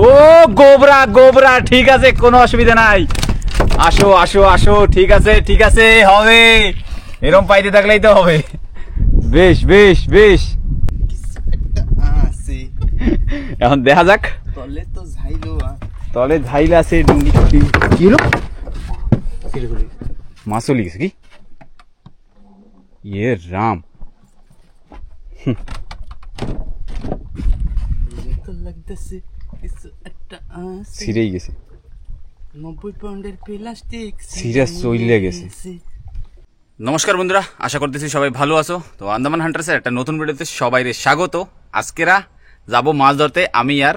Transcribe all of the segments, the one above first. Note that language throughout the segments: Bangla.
ও গোবরা গোবরা, ঠিক আছে, কোনো অসুবিধা নাই। আসো আসো আসো, ঠিক আছে ঠিক আছে, হবে, এরকম পাইতে থাকলেই তো হবে। বেশ বেশ বেশ, এখন দেখা যাক। তলে ঝাইলা আছে, ডুঙ্গি কি হলো, মাছ চলে গেছে কি? ইয়ে রাম, ছিঁড়েই গেছে, 90 পাউন্ডের প্লাস্টিক সিরিয়াস চইলে গেছে। নমস্কার বন্ধুরা, আশা করতেছি সবাই ভালো আছো। তো আন্দামান হান্টার্সের একটা নতুন ভিডিওতে সবাইরে স্বাগত। আজকেরা যাব মাছ ধরতে, আমি আর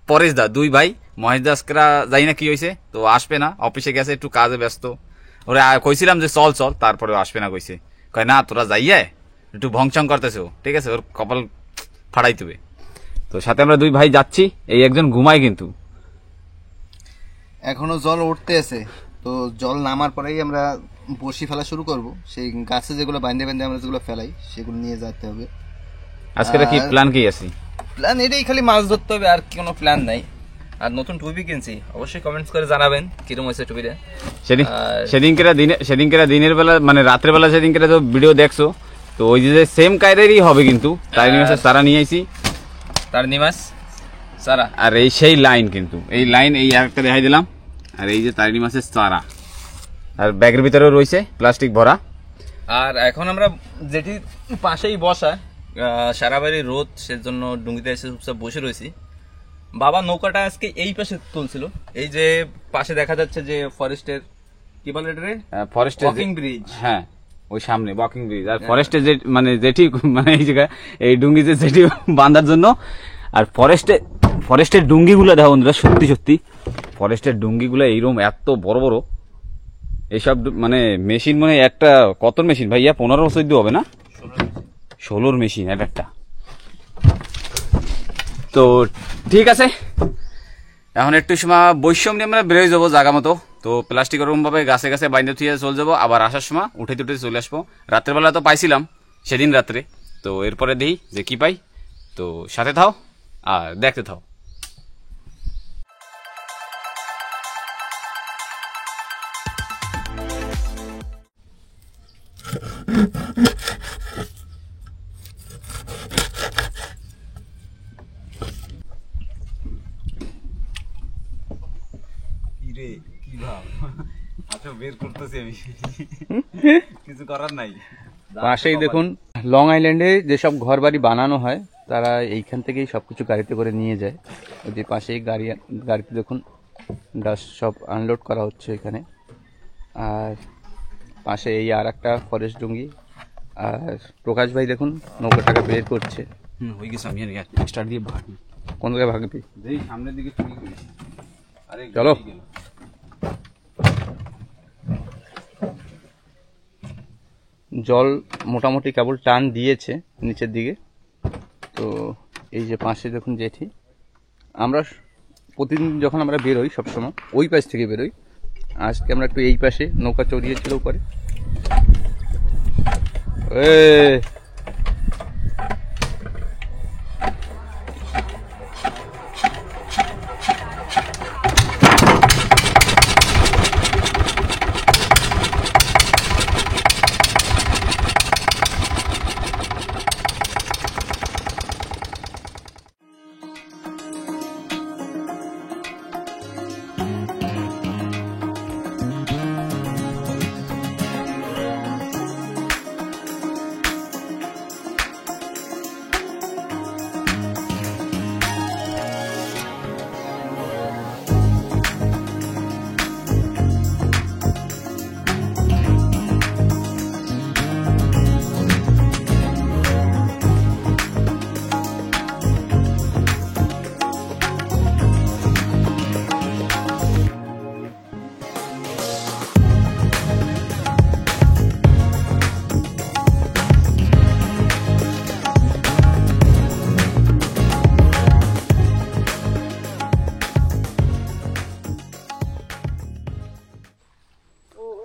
পরেশ দা, দুই ভাই। মহেশ দা আজকেরা যাই না কি হয়েছে, তো আসবে না, অফিসে গেছে, একটু কাজে ব্যস্ত। ওরে কইছিলাম যে চল চল, তারপরে আসবে না কইছে, কয় না তোরা যাইয়ে একটু ভংচং করতেছো, ঠিক আছে, ওর কপাল ফাড়াইতে হবে। তো সাথে আমরা দুই ভাই যাচ্ছি, এই একজন ঘুমাই কিন্তু এখনো জল উঠতে আছে। তো জল নামার পরেই আমরা বসি ফেলা শুরু করব। সেই গাছে যেগুলো বাইন্দে বাইন্দে আমরা যেগুলো ফেলাই সেগুলো নিয়ে যেতে হবে। আজকে কি প্ল্যান কি আছে? প্ল্যান এটাই, খালি মাছ ধরতে হবে, আর কোনো প্ল্যান নাই। আর নতুন টুপি কিনছি, অবশ্যই কমেন্টস করে জানাবেন কিরকম হয়েছে টুপিটা। সেদিনকেরা দিনের বেলা মানে রাত্রের বেলা সেদিনকেরা তো ভিডিও দেখছো, তো ওই যে সেম কায়দারই হবে কিন্তু তারিনী মাছের চারা নিয়ে আইছি, তারিনী মাছ চারা। আর এই সেই লাইন, কিন্তু এই লাইন এই একটা দেখাই দিলাম, আর এই যে তারিনী মাছের চারা, আর ব্যাগের ভিতরেও রয়েছে প্লাস্টিক ভরা। আর এখন আমরা যেটি পাশেই বসা, সারা বাড়ি রোদ, সেজন্য ডুঙ্গিতে এসে চুপচাপ বসে রয়েছি। বাবা নৌকাটা আজকে এই পাশে তুলছিল, এই যে পাশে দেখা যাচ্ছে যে ফরেস্টের কি বলে রে, ফরেস্টের ওয়াকিং ব্রিজ। হ্যাঁ, ওই সামনে ওয়াকিং ব্রিজ। আর ফরেস্টের যে মানে যেটি মানে এই জায়গায় এই ডুঙ্গিতে যেটি বাঁধার জন্য। আর ফরেস্টের ডুঙ্গিগুলো দেখো বন্ধুরা, সত্যি সত্যি ফরেস্টের ডুঙ্গিগুলো এইরকম এত বড় বড়। এইসব মানে মেশিন মানে একটা কত মেশিন ভাইয়া, 15-14 হবে না, 16 মেশিন একটা। তো ঠিক আছে, এখন একটু সময় বৈষম্য নিয়ে আমরা বেরোয় যাবো জায়গা মতো। তো প্লাস্টিক ওরকম ভাবে গাছে গাছে বাইন্দে থুয়ে চলে যাবো, আবার আসার সময় উঠে টুটে চলে আসবো। রাত্রেবেলা তো পাইছিলাম সেদিন রাত্রে, তো এরপরে দেখি যে কি পাই। তো সাথে থাও আর দেখতে থাও। বের করতেছি আমি, কিছু করার নাই। পাশেই দেখুন, লং আইল্যান্ডে যেসব ঘর বাড়ি বানানো হয় তারা এইখান থেকেই সবকিছু গাড়িতে করে নিয়ে যায়। ওই যে পাশেই গাড়িতে দেখুন ডাস্ট সব আনলোড করা হচ্ছে এখানে। আর পাশে এই আর একটা ফরেস্ট ডুঙ্গি। আর প্রকাশ ভাই দেখুন নৌকাটাকে বের করছে। হয়ে গেছে, আমি স্টার্ট দিয়ে ভাগি। কোন জায়গায় ভাগবি? সামনের দিকে চলো। জল মোটামুটি কেবল টান দিয়েছে নিচের দিকে। তো এই যে পাশে দেখুন জেঠি, আমরা প্রতিদিন যখন আমরা বেরোই সবসময় ওই পাশ থেকে বেরোই। আজকে আমরা একটু এই পাশে নৌকা চড়িয়েছিল উপরে।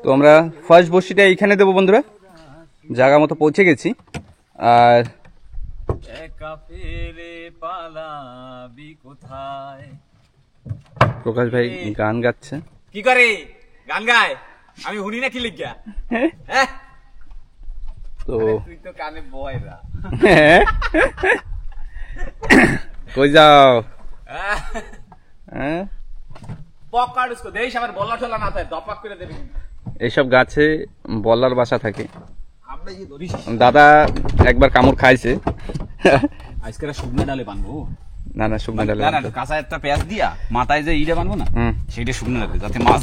তো আমরা ফার্স্ট বসিটা এইখানে দেবো বন্ধুরা, জায়গা মতো পৌঁছে গেছি। আর একা ফেলে পালাবি কোথায়, প্রকাশ ভাই গান গাচ্ছে। কি করে গান গায় আমি শুনি না কি লিখিয়া? হ্যাঁ তো তুই তো কানে বয়রা। কই যাও? হ্যাঁ, পক কাট উসকো দেইস আমার বল্লা ঠলা না থাকে দপাক করে দেবে। এইসব গাছে বল্লার বাসা থাকে। আমরা এই ধরিস দাদা একবার কামড় খাইছে। আজকে শুকনো ডালে বানবো। না না, শুকনো ডালে না না কাঁচা একটা পেঁয়াজ দিয়া মাথায় যে ইটা বানবো না হুম। সেইটা শুকনো ডালে যাতে মাছ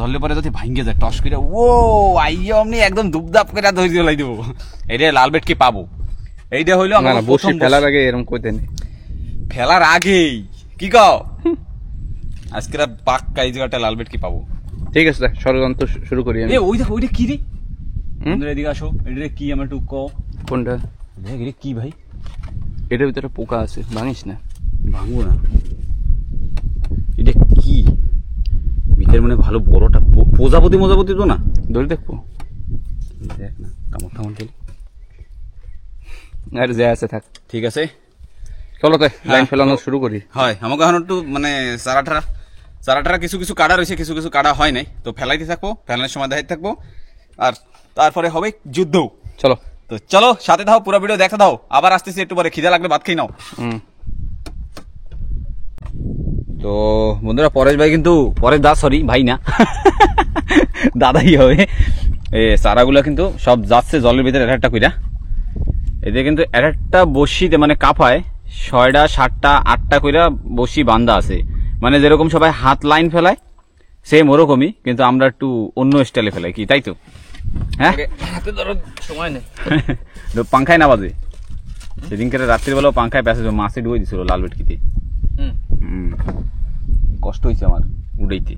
ধরলে পরে যাতে ভাঙ্গে যায় টস করে ও আইয়া অমনি একদম দুপদাপ করে ধরে লাই দেবো। এইটা লাল বেট কি পাবো? এইটা হইলো না আমার না, বসি ফেলার আগে এরকম কই দেন। ফেলার আগেই কি কও আজকে পাক্কা এই জায়গাটা লাল বেট কি পাবো। ঠিক আছে, ষড়যন্ত্র শুরু করি আমি। এ ওইটা কি রে? হুম? বন্ধুরা এদিকে আসো, এটা কি আমার একটু কও। কোনটা? দেখ এটা কি ভাই? এটার ভিতরে পোকা আছে, ভাঙিস না। ভাঙবো না। এটা কি ভিতরে মানে ভালো বড়টা প্রজাপতি তো না? ধরে দেখবো। দেখ না কামড় টামড় দিলে। আর যে আছে থাক। ঠিক আছে চলো তাই লাইন হ্যাঁ, ফেলানো শুরু করি। হয় আমাকে এখন একটু মানে চারাটারা কিছু কাটা রয়েছে, কিছু কাটা হয় নাই, তো ফেলাইতে থাকবো, ফেলানোর সময় দেখাইতে থাকবো, আর তারপরে হবে যুদ্ধ। চলো। তো চলো সাথে দাও, পুরো ভিডিও দেখা দাও। আবার আসতেছি একটু পরে, খিদে লাগলে ভাত খেয়ে নাও। তো বন্ধুরা পরেশ ভাই কিন্তু পরেশ দা, সরি ভাই না দাদাই হবে। এ চারাগুলা কিন্তু সব যাচ্ছে জলের ভিতরে একটা কইরা। এদের কিন্তু একটা বসিতে মানে কাপায় 6টা 7টা 8টা কইরা বসি বান্ধা আছে, মানে যেরকম সবাই হাত লাইন ফেলায় সেম ওরকমই, কিন্তু আমরা একটু অন্য স্টাইলে ফেলাই, কি তাই তো? হ্যাঁ হাতে ধরো সময় নেই। তো পাংখায় না বাজে, সেদিনকে রাত্রিবেলাও পাংখায় প্যাসেজ মাছে ডুবে দিছিল লাল বেটকিতে। কষ্ট হয়েছে আমার উড়াইতে।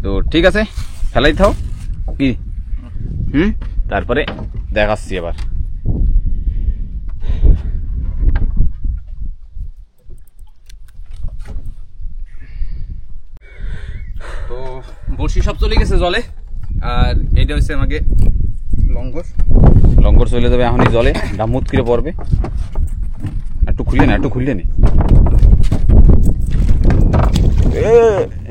তো ঠিক আছে ফেলাই থাও কি, তারপরে দেখাচ্ছি এবার। তো বড়শি সব চলে গেছে জলে, আর এইটা হচ্ছে আমাকে লঙ্গর চলে যাবে এখনই জলে, ডামুত করে পড়বে। একটু খুললে নে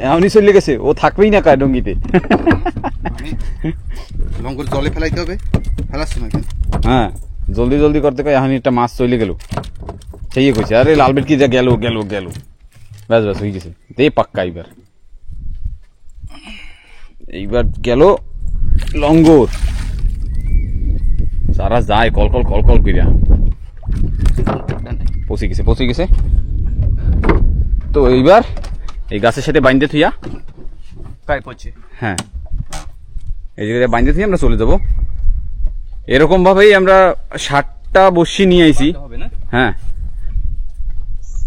এখনই চলে গেছে, ও থাকবেই না কার ডঙ্গিতে। লঙ্গর জলে ফেলাইতে হবে, ফেলাচ্ছি না কেন? হ্যাঁ জলদি করতে কয় এখন একটা মাছ চলে গেল, সেই কইছে আরে লাল বেট কি যা গেল ব্যাস হয়ে গেছে। দে পাক্কা এইবার গেল লঙ্গর, সারা যায় কল করিয়া পচে গেছে। তো এইবার এই গাছের সাথে বাইন্দে থুইয়া প্রায় পড়ছে। হ্যাঁ এই জায়গায় বাইন্দে থুইয়া আমরা চলে যাব। এরকম ভাবেই আমরা 7টা বসি নিয়ে আইছি। হবে না? হ্যাঁ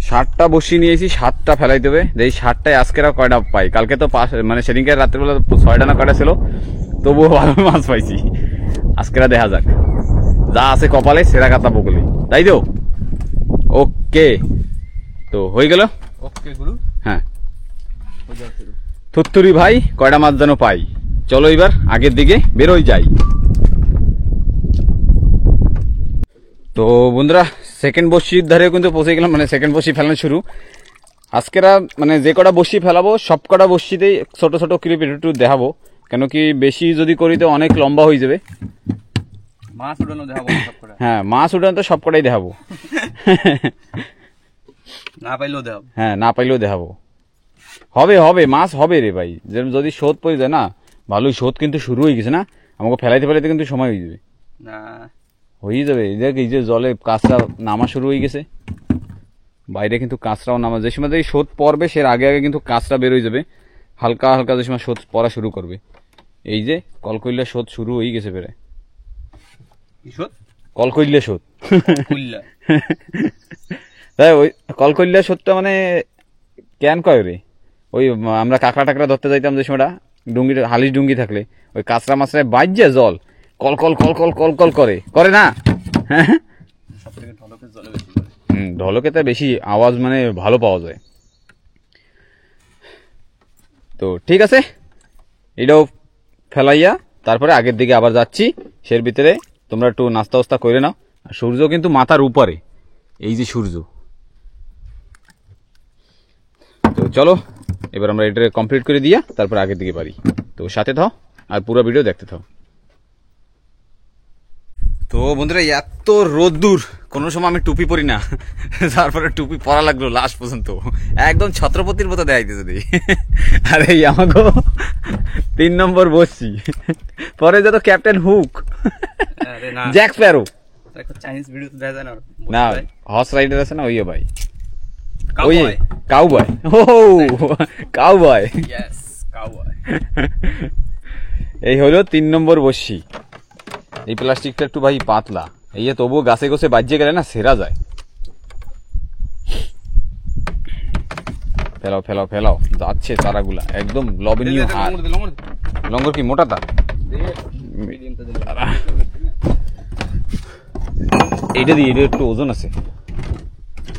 7টা বসি নিয়ে আইছি, 7টা ফেলাই দেবে। এই 7টায় আজকেরা কয়টা পাই, কালকে তো মানে সেদিনকে রাত্রেবেলা 6টা না কয়টা ছিল, তবুও ভালো মাছ পাইছি। আজকেরা দেখা যাক, যা আছে কপালে সেরা কাতা বগলে, তাই তো? ওকে তো হয়ে গেল। ওকে গুরু। হ্যাঁ থুত্তুরি ভাই কয়টা মাছ যেন পাই, চলো এবার আগের দিকে বেরোই যাই। তো বন্ধুরা সেকেন্ড বসির ধারে কিন্তু পৌঁছে গেলাম, মানে সেকেন্ড বসি ফেলানো শুরু। আজকেরা মানে যে কটা বসি ফেলাবো সব কটা বসিতেই ছোট ছোট ক্লিপ একটু দেখাবো, কেন কি বেশি যদি করি তো অনেক লম্বা হয়ে যাবে। মাছ উঠানো দেখাবো সব করে। হ্যাঁ মাছ উঠানো তো সব কটাই দেখাবো। না পাইলেও দেখাবো। হ্যাঁ না পাইলেও দেখাবো। হবে মাছ হবে রে ভাই, যদি শোধ পড়ে যায় না, ভালোই শোধ কিন্তু শুরু হয়ে গেছে না, আমাকে ফেলাইতে কিন্তু সময় হয়ে যাবে। না হয়ে যাবে, দেখ এই যে জলে কাঁচরা নামা শুরু হয়ে গেছে, বাইরে কিন্তু কাঁচরাও নামা, যে সময় এই শোধ পড়বে সে আগে কিন্তু কাঁচরা বের হয়ে যাবে, হালকা যে সময় শোধ পড়া শুরু করবে। এই যে কলকইল্লা শোধ শুরু হয়ে গেছে বেড়ে, কলকইল্লা শোধ তাই ওই কলকইল্লা শোধটা মানে কেন কয় রে, ওই আমরা কাঁকড়া টাকড়া ধরতে যাইতাম যে সময়টা, ডুঙ্গির হালিশ ডুঙ্গি থাকলে ওই কাঁচরা মাছরায় বাজ্যে জল কল করে না। ঢলকে তো বেশি আওয়াজ মানে ভালো পাওয়া যায়। তো ঠিক আছে এটাও ফেলাইয়া তারপরে আগের দিকে আবার যাচ্ছি, সের ভিতরে তোমরা একটু নাস্তা করে নাও। আর সূর্য কিন্তু মাথার উপরে, এই যে সূর্য চলো এবার আমরা এটা কমপ্লিট করে দিয়া তারপর আগের দিকে পারি। তো সাথে থাও আর পুরো ভিডিও দেখতে থাও। তো বন্ধুরা এত রোদ্দুর, কোনো সময় আমি টুপি পরি না, তারপরে টুপি পরা লাগলো লাস্ট পর্যন্ত, একদম ছত্রপতির মতো দেখাইতেছে দেখি। আর এই আমাকে 3 নম্বর বসছি, পরে যত captain hook, Jack Sparrow, Chinese video দেখা যায় না হর্স রাইডার আছে না, ওই ভাই, ওই Cowboy. কাউবয়, ও কাউবয়, ইয়েস কাউবয়। এই হলো 3 নম্বর বসছি। এই প্লাস্টিকটা একটু ভাই পাতলা, এই যে তবুও গাছে গোছে বাজিয়ে গেলে না সেরা যায়। ফেলাও ফেলাও ফেলাও, যাচ্ছে চারাগুলা একদম লবণীয় হার। লঙ্গর কি মোটাটা? এইটা দিয়ে, এটা একটু ওজন আছে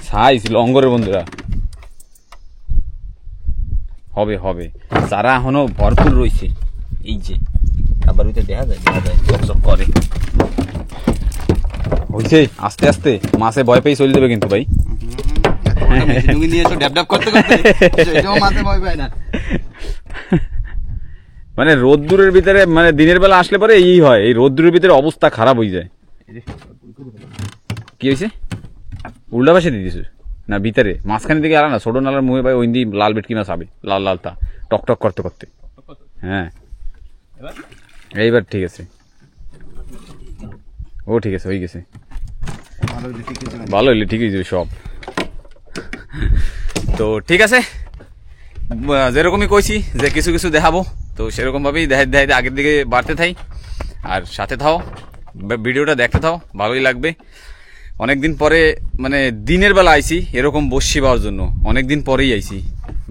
সাইজ লঙ্গরের বন্ধুরা, হবে হবে, চারা এখনো ভরপুর রয়েছে। এই যে আবার ওইটা দেখা যায় চকচক করে হয়েছে। আস্তে আস্তে মাছে ভয় পেয়ে চলে যাবে কিন্তু ভাই। তুমি নিয়ে এসো ড্যাব ড্যাব করতে করতে, এটাও মাথায় ভয় পায় না। মানে রোদ্দুরের ভিতরে, মানে দিনের বেলা আসলে পরে এই হয়, এই রোদ্দুরের ভিতরে অবস্থা খারাপ হয়ে যায়। কি হয়েছে? উল্টা পাশে দিয়ে দিছিস না ভিতরে, মাঝখানে দিকে আলা না, ছোট নালার মুহে ভাই ওই দিয়ে লাল বেটকি মাছ হবে, লাল লালটা টক টক করতে করতে। হ্যাঁ এইবার ঠিক আছে, ও ঠিক আছে, হয়ে গেছে, ভালো হইলে ঠিক হয়ে যাবে সব। তো ঠিক আছে, যেরকমই কইছি যে কিছু কিছু দেখাবো, তো সেরকম ভাবেই দেখাইতে দেখাইতে আগের দিকে বাড়তে থাই। আর সাথে থাও, ভিডিওটা দেখতে থাও, ভালোই লাগবে। অনেকদিন পরে মানে দিনের বেলা আইছি এরকম বসি পাওয়ার জন্য, অনেকদিন পরেই আইছি।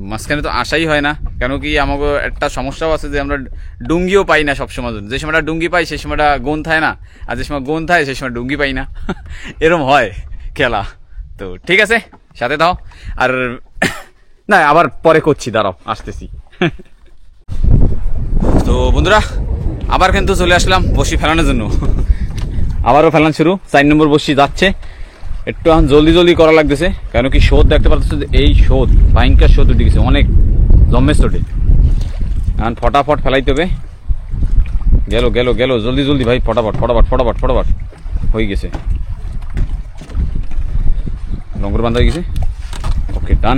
মাঝখানে তো আসাই হয় না, কেন কি আমাকে একটা সমস্যাও আছে যে আমরা ডুঙ্গিও পাই না সবসময়। যে সময়টা ডুঙ্গি পাই সেই সময়টা গোন থাকে না, আর যে সময় গোন থাকে সেই সময় ডুঙ্গি পাই না, এরম হয় খেলা। তো ঠিক আছে, সাথে থাও। আর না আবার পরে করছি, দাঁড়াও আসতেছি। তো বন্ধুরা আবার কিন্তু চলে আসলাম বসি ফেলানোর জন্য, আবারও ফেলান শুরু। 4 নম্বর বসি যাচ্ছে, একটু এখন জলদি জলদি করা লাগতেছে, কেন কি শোধ দেখতে পাচ্ছ, এই শোধ ভয়ঙ্কর শোধ উঠে গেছে, অনেক জম্মেস ওঠে। এখন ফটাফট ফেলাইতে হবে। গেল গেল গেল, জলদি জলদি ভাই, ফটাফট ফটাফট ফটাফট ফটাফট হয়ে গেছে। লঙ্গর বান্ধা হয়ে গেছে, ওকে ডান,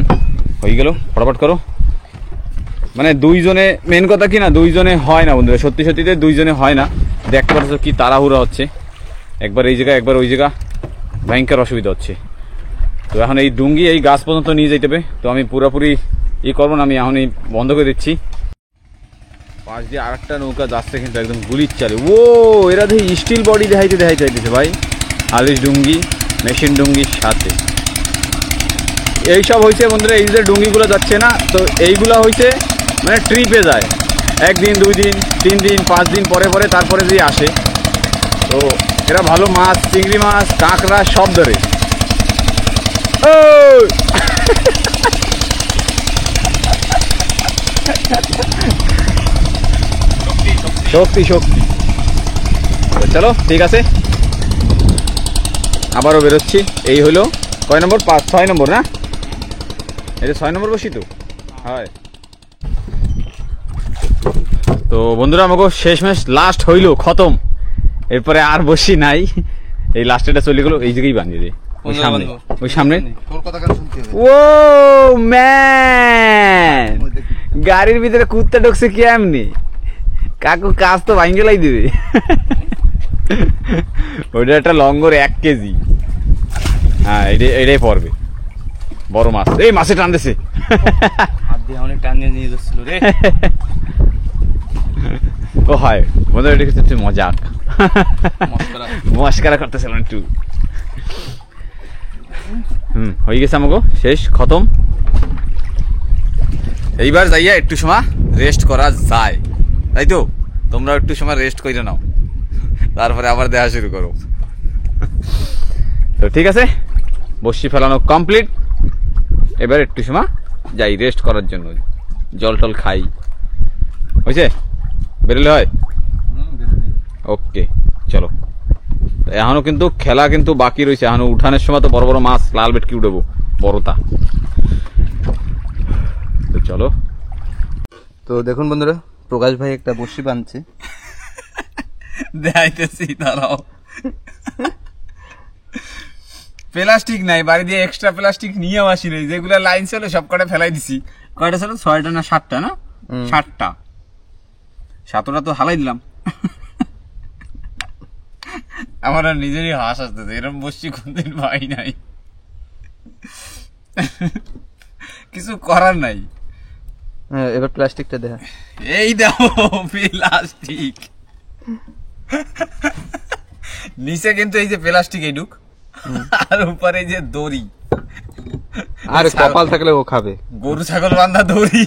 হয়ে গেল, ফটাফট করো। মানে দুইজনে, মেন কথা কি না, দুইজনে হয় না বন্ধুরা, সত্যি সত্যিতে দুইজনে হয় না। দেখতে পাচ্ছ কি তাড়াহুড়া হচ্ছে, একবার এই জায়গা একবার ওই জায়গা, ভয়ঙ্কর অসুবিধা হচ্ছে। তো এখন এই ডুঙ্গি এই গাছ পর্যন্ত নিয়ে যেতে হবে, তো আমি পুরোপুরি করবো না, আমি এখনই বন্ধ করে দিচ্ছি। পাশ দিয়ে আর একটা নৌকা যাচ্ছে কিন্তু একদম গুলির চালে। ও এরা দেখি স্টিল বডি দেখাইতে চাইতেছে ভাই, আলিশ ডুঙ্গি, মেশিন ডুঙ্গির সাথে এইসব হয়েছে বন্ধুরা। এই যে ডুঙ্গিগুলো যাচ্ছে না, তো এইগুলা হয়েছে মানে ট্রিপে যায়, 1 দিন 2 দিন 3 দিন 5 দিন পরে পরে তারপরে দিয়ে আসে। তো এরা ভালো মাছ, চিংড়ি মাছ, কাঁকড়া সব ধরে। শক্তি শক্তি। চলো ঠিক আছে, আবারও বেরোচ্ছি। এই হলো কয় নম্বর? 6 নম্বর না, এটা 6 নম্বর বসি তো হয়। তো বন্ধুরা আমাকে শেষমেশ লাস্ট হইলো, খতম, এরপরে আর বসি নাই। এই লাস্টেটা চলে গেলো, এই জায়গায় বানিয়ে দে, ওই সামনে, ওই সামনে। তোর কথা কেন শুনতে হবে? ও ম্যান, গাড়ির ভিতরে কুত্তা ঢুকছে কি এমনি, কাকু কাজ তো ভাঙ্গেলাই দিবে। ওইটা একটা লঙ্গর 1 কেজি, হ্যাঁ এটাই পড়বে, বড় মাছ। এই মাছে টানতেছে, হাত দিয়ে অনেক টান নিয়ে যাচ্ছিল রে। ও হয় বন্ধু, এটা হচ্ছে মজাক, মস্কারা করতেছিলাম একটু। হয়ে গেছে আমাকে, শেষ, খতম। এইবার যাইয়া একটু সময় রেস্ট করা যায়, তাই তো? তোমরা একটু সময় রেস্ট করে নাও, তারপরে আবার দেখা শুরু করো। তো ঠিক আছে, বসি ফেলানো কমপ্লিট। এবার একটু সময় যাই রেস্ট করার জন্য, জল টল খাই। হয়েছে, বেরোলে হয়? ওকে চলো। এখনো কিন্তু খেলা কিন্তু বাকি রয়েছে, এখনো উঠানের সময় তো বড় বড় মাছ, লাল বেটকি উঠবো বড়টা। চলো। তো দেখুন বন্ধুরা, প্রকাশ ভাই একটা বড়শি বাঁধছে। দেখাইতেছি, দাঁড়াও। প্লাস্টিক নাই, বাড়ি দিয়ে এক্সট্রা প্লাস্টিক নিয়ে আসি নাই, যেগুলো লাইন ছিল সব কটা ফেলাই দিছি। কয়টা ছিল? 6টা না 7টা? না 7টা। 7টা তো হালাই দিলাম। আমার আর নিজেরই হাস আসতেছে, এরকম বসছি কোনদিন ভাই নাই। কিছু করার নাই। হ্যাঁ, এবার প্লাস্টিকটা দেখা। এই দেখো প্লাস্টিক। নিচে কিন্তু এই যে প্লাস্টিক এইটুক, আর উপরে যে দড়ি। আর কপাল থাকলে ও খাবে। গরু ছাগল বান্ধা দড়ি,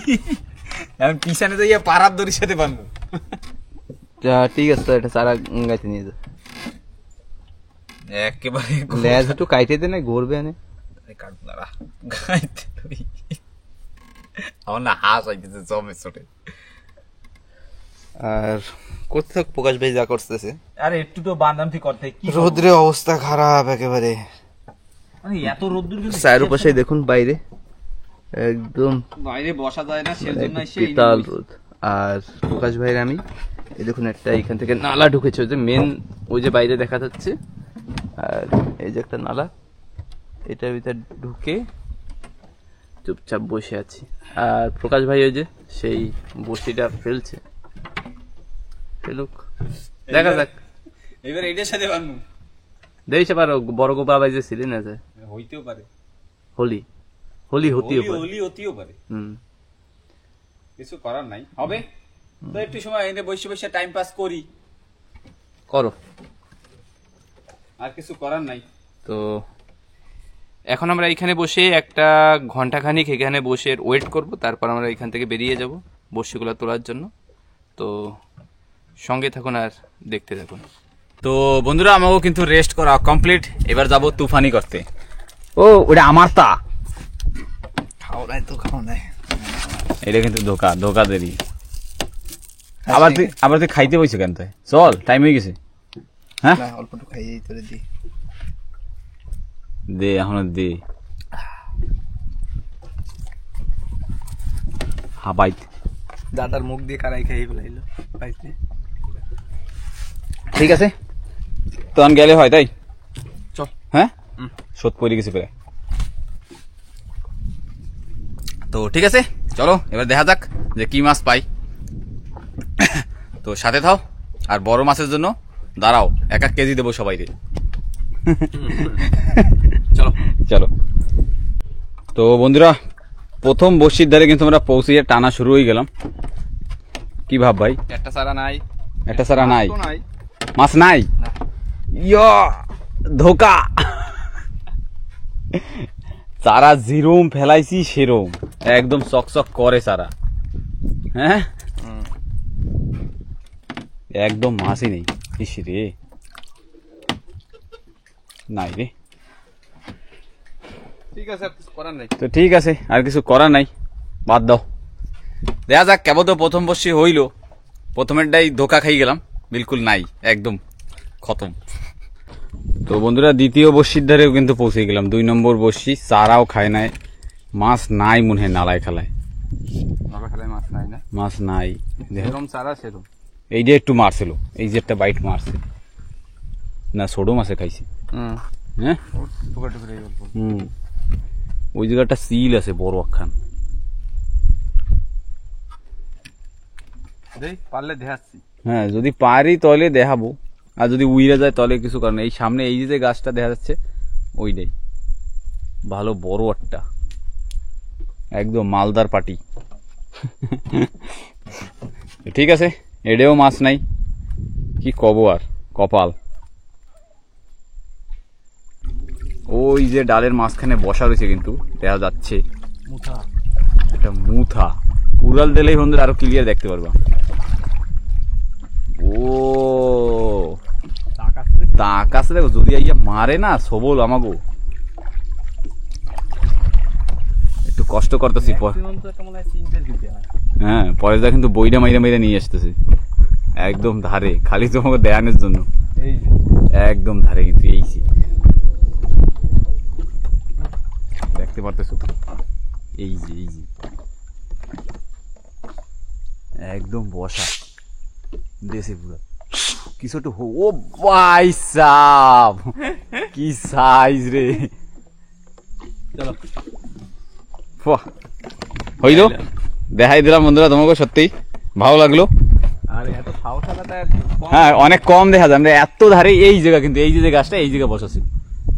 এখন পিছনে তো ইয়ে পাড়ার দড়ির সাথে বান্ধব। ঠিক আছে, তো এটা চারা গাইতে নিয়ে যা। একেবারে লেজ একটু কাইটে দে, না ঘুরবে এনে। আমার না হাস আইতেছে জমে ছোটে। আর করতে থাক, প্রকাশ ভাই যা করতেছে। আরে একটু তো বান্দামতি করতে, কি রোদ্রের অবস্থা খারাপ একেবারে। মানে এত রোদ্দুর কিন্তু চায়ের পাশে দেখুন বাইরে একদম বাইরে বসা যায় না, সেজন্য বিশাল রোদ। আর প্রকাশ ভাইয়ের আমি এই দেখুন একটা এখান থেকে নালা ঢুকেছে, ওই যে মেন, ওই যে বাইরে দেখা যাচ্ছে। আর এই যে একটা নালা, এটার ভিতর ঢুকে চুপচাপ বসে আছি। আর প্রকাশ ভাই ওই যে সেই বড়শিটা ফেলছে, ফেলুক, দেখা যাক। এবার এইটার সাথে বান্ধব দেখছে পারো, বড় গোপা ভাই যে ছিলেন আছে, হইতেও পারে, হোলি হোলি হতেও পারে। হোলি হতেও পারে, হুম, কিছু করার নাই, হবে তো। একটু সময় এনে বসে বসে টাইম পাস করি, করো, আর কিছু করার নাই। তো এখন আমরা এখানে বসে একটা ঘন্টাখানিক এখানে বসে ওয়েট করব, তারপর আমরা এখান থেকে বেরিয়ে যাব বড়শিগুলো তোলার জন্য। তো সঙ্গে থাকুন আর দেখতে থাকুন। তো বন্ধুরা, আমাকেও কিন্তু রেস্ট করা কমপ্লিট। এবার যাব তুফানি করতে। ও ওটা আমার তা খাও নাই তো, খাও নাই। এটা কিন্তু ধোকা দেরি। আবার তুই খাইতে বসে কেন? তাই চল, টাইম হয়ে গেছে। হ্যাঁ, না, অল্প একটু খাইয়ে তোরে দি। দে এখনো দে। হাবাই দাদার মুখ দিয়ে কারাই খাইয়ে ফেলাইলো পাইতে। ঠিক আছে, তখন গেলে হয়, তাই চল। হ্যাঁ, শোধ পড়ে গেছে প্রায়। তো ঠিক আছে, চলো এবার দেখা যাক যে কি মাছ পাই। তো সাথে থাও, আর বড় মাছের জন্য দাঁড়াও, 1 কেজি দেবো সবাইকে। চলো চলো। তো বন্ধুরা, প্রথম বড়শির ধারে কিন্তু আমরা পৌঁছিয়ে টানা শুরু হয়ে গেলাম। কি ভাব ভাই? একটা সারা নাই, একটা সারা নাই, নাই, মাছ নাই। ইয়া ধোকা। চারা যেরম ফেলাইছি সেরম একদম চকচক করে চারা। হ্যাঁ, একদম মাছই নেই। ইস রে, নাই রে। ঠিক আছে, আর কিছু করার নাই। তো ঠিক আছে, আর কিছু করার নাই, বাদ দাও। দেখা যাক, কেবল তো প্রথম বর্ষই হইল, প্রথমেরটাই ধোকা খাই গেলাম, বিলকুল নাই, একদম খতম। তো বন্ধুরা, দ্বিতীয় বর্ষির ধারেও কিন্তু পৌঁছে গেলাম। 2 নম্বর বর্ষি, চারাও খায় নাই, মাছ নাই মনে হয় নালায় খালায়। বাবা খেলায় মাছ নাই না, মাছ নাই, যেরকম চারা সেরকম। এই যে একটু মারছিল, এই যে একটা বাইট মারছে না, ছোটো মাছে খাইছি। হ্যাঁ, টুকরা টুকরা এই গল্প। ওই জায়গাটা সিল আছে বড় একখান। দেখ পারলে দেখাচ্ছি। হ্যাঁ, যদি পারি তাহলে দেখাবো, আর যদি উইরে যায় তাহলে কিছু কারণ। এই সামনে এই যে গাছটা দেখা যাচ্ছে, ওইটাই ভালো বড় একটা, একদম মালদার পাটি। ঠিক আছে, এডেও মাছ নাই, কি কব আর, কপাল। ওই যে ডালের মাঝখানে বসা রয়েছে কিন্তু দেখা যাচ্ছে একটা মুথা। উড়াল দিলেই বন্ধুরা আরো ক্লিয়ার দেখতে পারবা। ও তাক আছে, দেখো যদি আইয়া মারে না সবল আমাগো। একটু কষ্ট করতেছি। হ্যাঁ, পরেশদা কিন্তু বইটা মাইরা মাইরা নিয়ে আসতেছে একদম ধারে, খালি তোমাকে দেয়ানোর জন্য। একদম ধারে কিন্তু এইছি, দেখতে পারতেছো, এই যে একদম বসা দেশে পুরো কিছু একটু ও ভাই সাব কি সাইজ রে। চলো বাহ, হইলো দেখাই দিলাম বন্ধুরা তোমাকে, সত্যি ভালো লাগলো। আর এত সাহস আলাদা হ্যাঁ অনেক কম দেখা যায়, আমরা এত ধারে এই জায়গা, কিন্তু এই যে গাছটা এই জায়গায় বসাছি,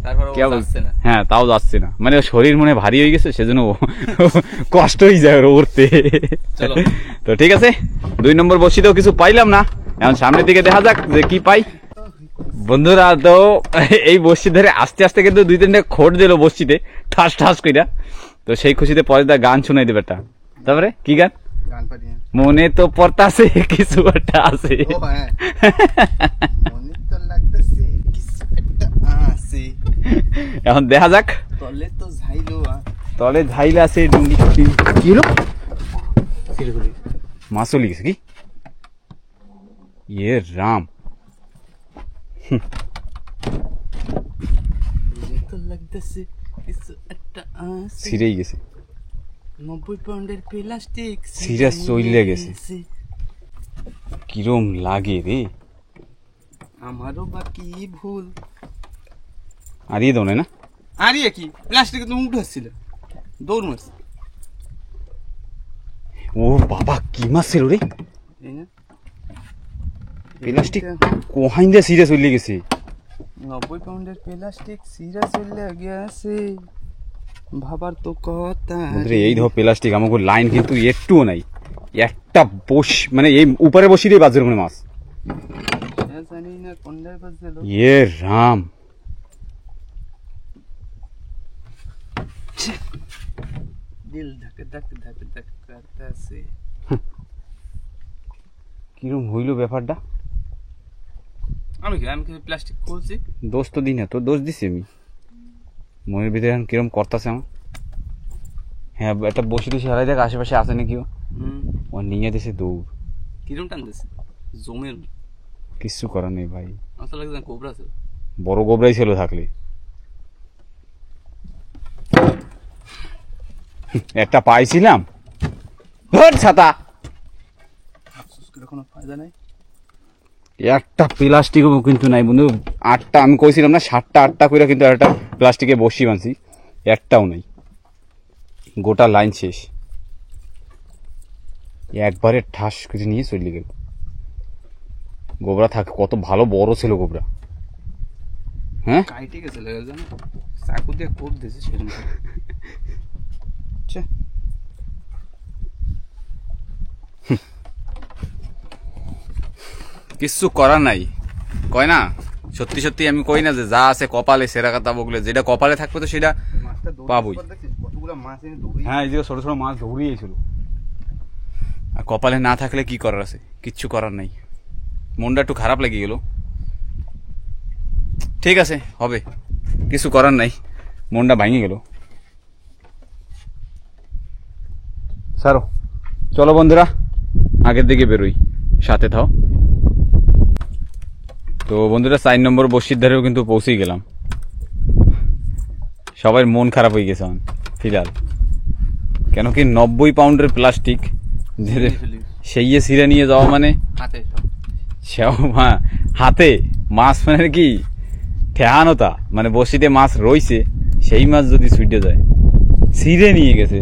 তারপর কেবল আসছে না। হ্যাঁ তাও যাচ্ছে না, মানে ওর শরীর মনে হয় ভারী হয়ে গেছে, সেজন্য কষ্ট হয়ে যায় ওর উঠতে। চলো। তো ঠিক আছে, 2 নম্বর বসিতেও কিছু পাইলাম না, এখন সামনের দিকে দেখা যাক যে কি পাই। বন্ধুরা তো এই বসি ধরে আস্তে আস্তে কিন্তু 2-3টা খোট দিল বসিতে ঠাস ঠাস কইরা। তো সেই খুশিতে পরে তার গান শোনাই দেবে একটা। তারপরে কি গান? গান পারি না। মনে তো পড়তাছে কিছু একটা আছে। ও হ্যাঁ, মনে তো লাগতেছে কিছু একটা আছে, এখন দেখা যাক। তলে তো ঝাইলো তলে ঝাইল আছে ডুঙ্গি। কি হলো? মাছ চলে গেছে কি? ইয়ে রাম, মনে তো লাগতেছে কিছু একটা আছে। ছিঁড়েই গেছে, 90 পাউন্ডের প্লাস্টিক সিরিয়াস চইলে গেছে। কিরম লাগে রে। আমারও বাকি ভুল। আর ইয়ে দোনে না, আর ইয়ে কি প্লাস্টিক তো উঠে আসছিল, দৌড় মারছে। ও বাবা কি মাছ ছিল রে, এই না প্লাস্টিক কোহাইন দিয়ে সিরিয়াস চলে গেছে। 90 পাউন্ডের প্লাস্টিক সিরা চলে গেছে, ভাবার তো কথা। বন্ধুরা এই ধর প্লাস্টিক আমাকে লাইন কিন্তু একটুও নাই, একটা বস মানে এই উপরে বসি দিয়ে বাজার মানে মাছ। জানি না কোনটায় বাজলো। ইয়ে রাম, দিল ধক ধক ধক ধক করতেছে। কিরম হইলো ব্যাপারটা। আমি কি প্লাস্টিক খুলছি? দোষ তো দিই না, তোর দোষ দিছি আমি। মনের ভিতরে এখন কিরম করতেছে আমার। হ্যাঁ একটা বসে টসে হারাই দেখ আশেপাশে আছে নাকি, ও নিয়ে দিছে দৌড়। কিরম টানতেছে জমের, কিচ্ছু করার নেই ভাই, আসলে লাগছে না কোবরা ছিল। বড় গোবরাই ছিল থাকলে। একটা পাইছিলাম, ধর ছাতা, আফসোস করে কোনো ফায়দা নাই। একটা প্লাস্টিকও কিন্তু নাই বন্ধু। 8টা আমি কইছিলাম না 7টা 8টা করে, কিন্তু একটা প্লাস্টিকে বসি বানছি, একটাও নাই, গোটা লাইন শেষ। একবারে ঠাস করে নিয়ে চলে গেল। গোবরা থাকে কত ভালো বড় ছিল গোবরা। হ্যাঁ কাইটে গেছে লাগে জানো, চাকু দিয়ে কোপ দিয়েছে সেরকম। কিচ্ছু করার নাই, কয় না সত্যি সত্যি আমি কই না যে যা আছে কপালে সেরা কথা বললে, যেটা কপালে থাকবে তো সেটা পাবই। কতগুলো মাছ এনে দৌড়ি। হ্যাঁ এই যে ছোট ছোট মাছ দৌড়িয়েছিল, আর কপালে না থাকলে কি করার আছে, কিচ্ছু করার নাই। মনটা একটু খারাপ লেগে গেল। ঠিক আছে হবে, কিছু করার নাই, মনটা ভাঙে গেল। সারো চলো বন্ধুরা আগের দিকে বেরোই, সাথে থাও। তো বন্ধুরা 4 নম্বর বসির ধারেও কিন্তু পৌঁছেই গেলাম। সবার মন খারাপ হয়ে গেছে ফিলহাল, কেন কি 90 পাউন্ডের প্লাস্টিক সেই সিরে নিয়ে যাওয়া মানে হাতে সেও হাতে মাছ, মানে কি ঠেহানোতা, মানে বসিতে মাছ রইছে সেই মাছ যদি সুইটে যায়, সিরে নিয়ে গেছে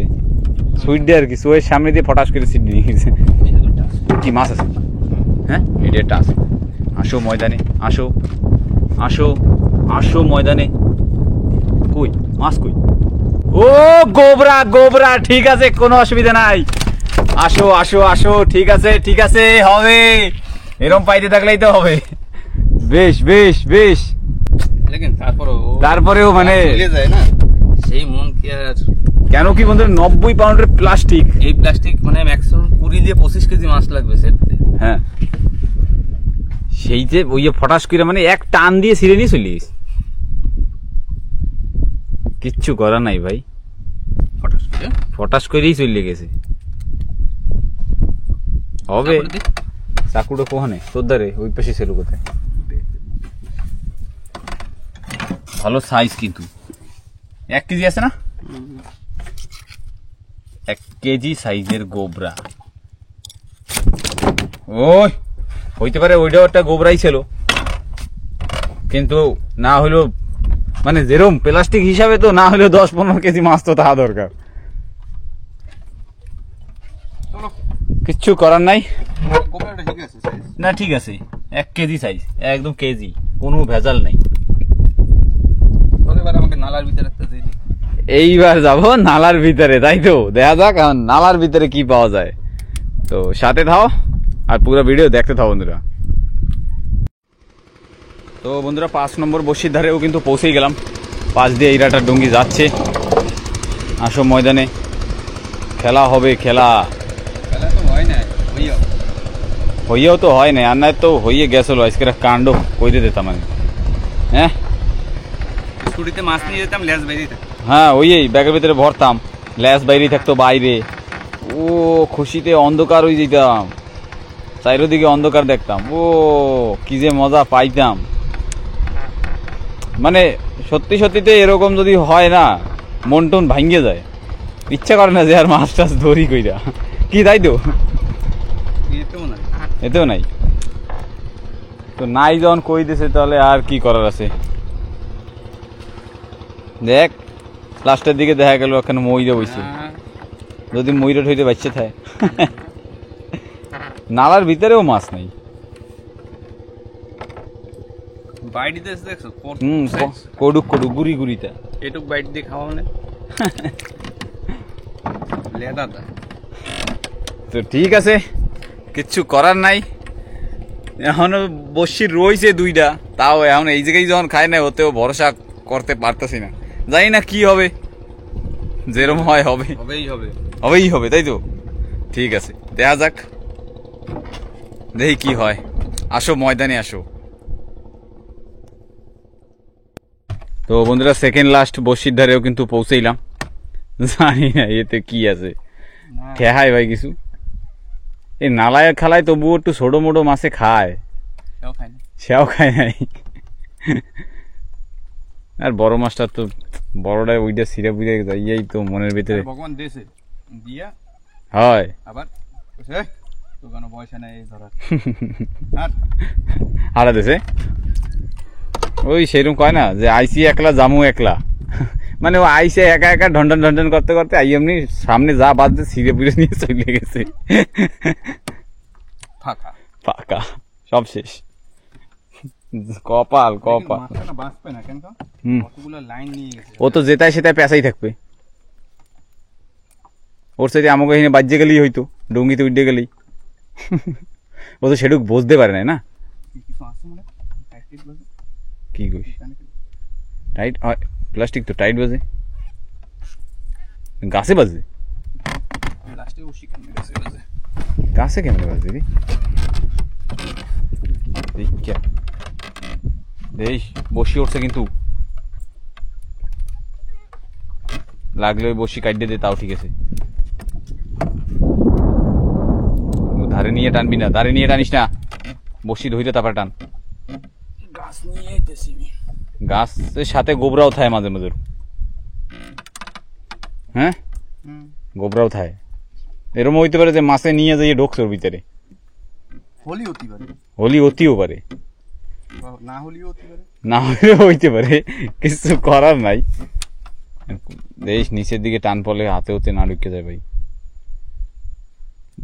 সুইটে আর কি, সোয়ের সামনে দিয়ে ফটাস করে সিট নিয়ে গেছে। কি মাছ আছে? হ্যাঁ এটা একটা আছে। আসো ময়দানে, আসো আসো আসো ময়দানে। কই মাছ কই? ও গোবরা গোবরা, ঠিক আছে কোনো অসুবিধা নাই, আসো আসো আসো, ঠিক আছে ঠিক আছে, হবে এরম পাইতে থাকলেই তো হবে। বেশ বেশ বেশ, দেখেন তারপরেও মানে চলে যায় না সেই মন কি আর। কেন কি বন্ধু 90 পাউন্ডের প্লাস্টিক, এই প্লাস্টিক মানে ম্যাক্সিমাম 20 দিয়ে 25 কেজি মাছ লাগবে সেটতে। হ্যাঁ সেই যে ওই ফটাস করে মানে এক টান দিয়ে ছিঁড়ে নিয়ে চলে গেছে। কিচ্ছু করার নাই ভাই, ফটাস করে ফটাস করেই চলে গেছে। হবে চাকুটা কোহানে তোর ধারে ওই পাশে ছিল কোথায়? ভালো সাইজ কিন্তু 1 কেজি আছে না, 1 কেজি সাইজের গোবরা। ওই হইতে পারে ওইটাও একটা গোবরাই ছিল, কিন্তু না হলেও মানে যেরকম প্লাস্টিক হিসাবে তো না হলেও 10-15 কেজি মাছ তো থাকা দরকার। কিচ্ছু করার নাই। না ঠিক আছে, 1 কেজি সাইজ, একদম কেজি, কোনো ভেজাল নাই। আমাকে নালার ভিতরে একটা দিয়ে দিই। এইবার যাব নালার ভিতরে, তাই তো দেখা যাক এখন নালার ভিতরে কি পাওয়া যায়। তো সাথে থাও আর পুরো ভিডিও দেখতে থাও বন্ধুরা। তো বন্ধুরা 5 নম্বর বসির ধারেও কিন্তু পৌঁছেই গেলাম। পাশ দিয়ে ইরাটা ডুঙ্গি যাচ্ছে। আসো ময়দানে খেলা হবে, খেলা খেলা তো হয় না, হইয়াও তো হয় না, আর নাই তো হইয়ে গেছিল আজকের কাণ্ড কইতে দিতাম আমি। হ্যাঁ ছুটিতে মাছ নিয়ে যেতাম, লেজ বেরিয়ে থাকতো। হ্যাঁ ওই ব্যাগের ভিতরে ভরতাম, ল্যাস বাইরে থাকতো বাইরে। ও খুশিতে অন্ধকার হয়ে যেতাম, চারিদিকে অন্ধকার দেখতাম। ও কি যে মজা পাইতাম, মানে সত্যি সত্যিতে এরকম যদি হয় না মন টন ভাঙ্গে যায়, ইচ্ছা করে না যে আর মাছ টাছ ধরি কইরা কি, তাই তো? এতেও নাই তো, নাই যখন কই দিছে তাহলে আর কি করার আছে। দেখ লাস্টের দিকে দেখা গেল এখানে ময়ূরে বইছে, যদি ময়ূরে ঠইতে বাচ্চা থাকে। নালার ভিতরেও মাছ নাই। বাইটিতে দেখছো কডুক কডুক গুড়ি গুড়িটা এটুক বাইট দিয়ে খাওয়া মানে লেদাটা। তো ঠিক আছে, কিচ্ছু করার নাই। এখনো বসি রয়েছে 2টা, তাও এখন এই জায়গায় যখন খায় না ওতেও ভরসা করতে পারতেছি না। জানি না কি হবে, যেরকম হয় হবে, হবেই হবে, তাই তো? ঠিক আছে দেখা যাক, দেখি কি হয়। আসো ময়দানে আসো। তো বন্ধুরা সেকেন্ড লাস্ট বসির ধারেও কিন্তু পৌঁছেইলাম। জানি না এতে কি আছে, ঠেহায় ভাই কিছু। এই নালায় খালায় তবুও একটু ছোট মোটো মাছে খায়, সেও খায় নাই। আর বড় মাছটা তো বড়টা ওইটা সিরা বুঝে যাইয়াই তো মনের ভিতরে ভগবান দেশে দিয়া হয়। আবার তো কোনো পয়সা নাই ধরা হারা দেশে ওই সেরকম কয় না যে আইসি একলা জামু একলা, মানে ও আইসে একা একা ঢন্ডন ঢন্ডন করতে করতে আই এমনি সামনে যা বাজছে সিরে পুরে নিয়ে চলে গেছে, ফাঁকা ফাঁকা, সব শেষ। কপাল কপাল। বাঁচবে না কেন, কতগুলো লাইন নিয়ে গেছে। ও তো যেটাই সেটাই পেঁচাই থাকবে, ওর সাথে আমাকে এখানে বাজ্যে গেলেই হইতো, ডুঙ্গিতে উঠে গেলেই। ও তো সেটুক বুঝতে পারে না। কি কইস টাইট প্লাস্টিক তো টাইট বাজে, গাছে বাজে, গাছে কেমন বাজে রে? দেখ বসি উঠছে কিন্তু, লাগলে ওই বসি কাটিয়ে দে তাও ঠিক আছে। ধারে নিয়ে টানবি না, ধারে নিয়ে টানিস না, বসি ধইতে তারপর টান। গাছের সাথে গোবরাও থাকে মাঝে মাঝে, হ্যাঁ গোবরাও থাকে। এরকম হইতে পারে যে মাছে নিয়ে যাইয়ে ঢোকছে ওর ভিতরে, হলি হতেও পারে, না হলেও হইতে পারে, কিছু করার নাই। দেখ নিচের দিকে টান পড়লে হাতে হতে না ঢুকে যায় ভাই।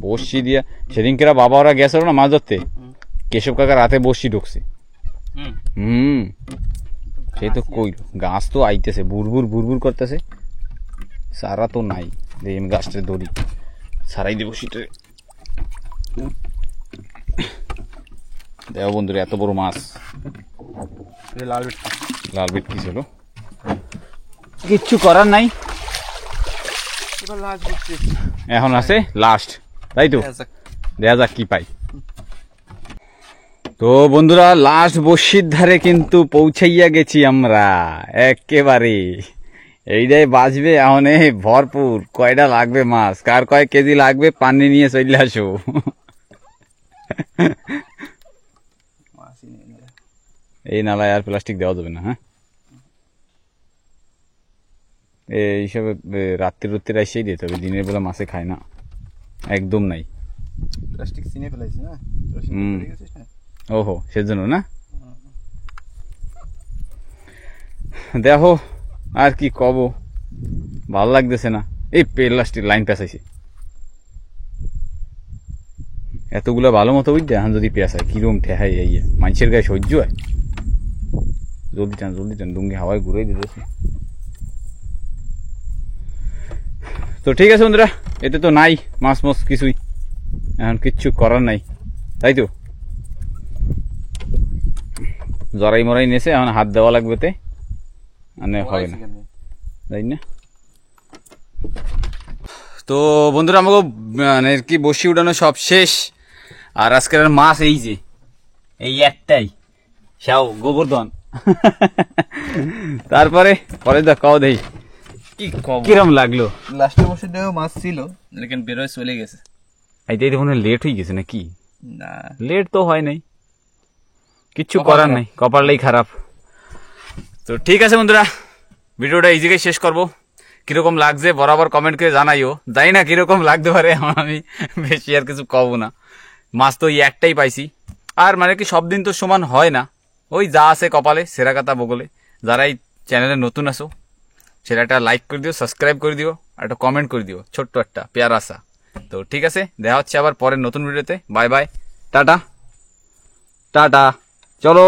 বসি দিয়া সেদিনকেরা বাবা ওরা গেছিল না মাছ ধরতে, কেশব কাকা রাতে বসি ঢুকছে। সেই তো কইল গাছ তো আইতেছে, বুড়বুড় বুড়বুড় করতেছে, সারা তো নাই। আমি গাছটা ধরি সারাই দেবো শীতে। দেখো বন্ধুরা এত বড় মাছ, লাল ভেটকি ছিল। কিচ্ছু করার নাই, এখন আছে লাস্ট, তাই তো? দেখা যাক কি পাই। তো বন্ধুরা লাস্ট বসির ধারে কিন্তু পৌঁছাইয়া গেছি আমরা একেবারে। এইটাই বাজবে এখন, ভরপুর। কয়টা লাগবে মাছ, কার কয় কেজি লাগবে পানি নিয়ে চলে আসো। এই নালায় আর প্লাস্টিক দেওয়া যাবে না। হ্যাঁ এইসব রাত্রি আইসেই দিতে হবে, দিনের বেলা মাছে খায় না, একদম নাই। প্লাস্টিক চিনে ফেলাইছে না তোরা চিনে হুম। ফেলে গেছিস না ওহো সেজন্য না দেখো আর কি কব ভাল লাগতেছে না এই প্লাস্টিক লাইন পেঁচাইছে এতগুলো ভালো মতো বুঝতে এখন যদি পেঁচায় কিরম ঠেহাই এই মানুষের গায়ে সহ্য হয় জলদি টান ডুঙ্গি হাওয়ায় ঘুরে দিতেছে তো ঠিক আছে বন্ধুরা এতে তো নাই মাছ মাছ কিছুই এখন কিচ্ছু করার নাই তাই তো জরাই মরাই নেছে এখন হাত দেওয়া লাগবে তে মানে হবে না তাই না তো বন্ধুরা আমাকে মানে কি বসি উঠানো সব শেষ আর আজকের আর মাছ এই যে এই একটাই সাও গোবর্ধন তারপরে পরে দেখ কাও দেই কি কব কিরম লাগলো লাস্টে বসে দেও মাছ ছিল লেকিন বেরোয় চলে গেছে এইটাই দেখুন লেট হয়ে গেছে নাকি না লেট তো হয় নাই কিচ্ছু করার নাই কপালটাই খারাপ তো ঠিক আছে বন্ধুরা ভিডিওটা এই জায়গায় শেষ করবো কিরকম লাগছে বরাবর কমেন্ট করে জানাইও জানি না কিরকম লাগতে পারে আমি বেশি আর কিছু কব না মাছ তো এই একটাই পাইছি আর মানে কি সব দিন তো সমান হয় না ওই যা আছে কপালে সেরা কথা বগলে যারা এই চ্যানেলে নতুন আসো সেটা একটা লাইক করে দিও সাবস্ক্রাইব করে দিও আর একটা কমেন্ট করে দিও ছোট্ট একটা পেয়ার আসা তো ঠিক আছে দেখা হচ্ছে আবার পরের নতুন ভিডিওতে বাই বাই টাটা টাটা চলো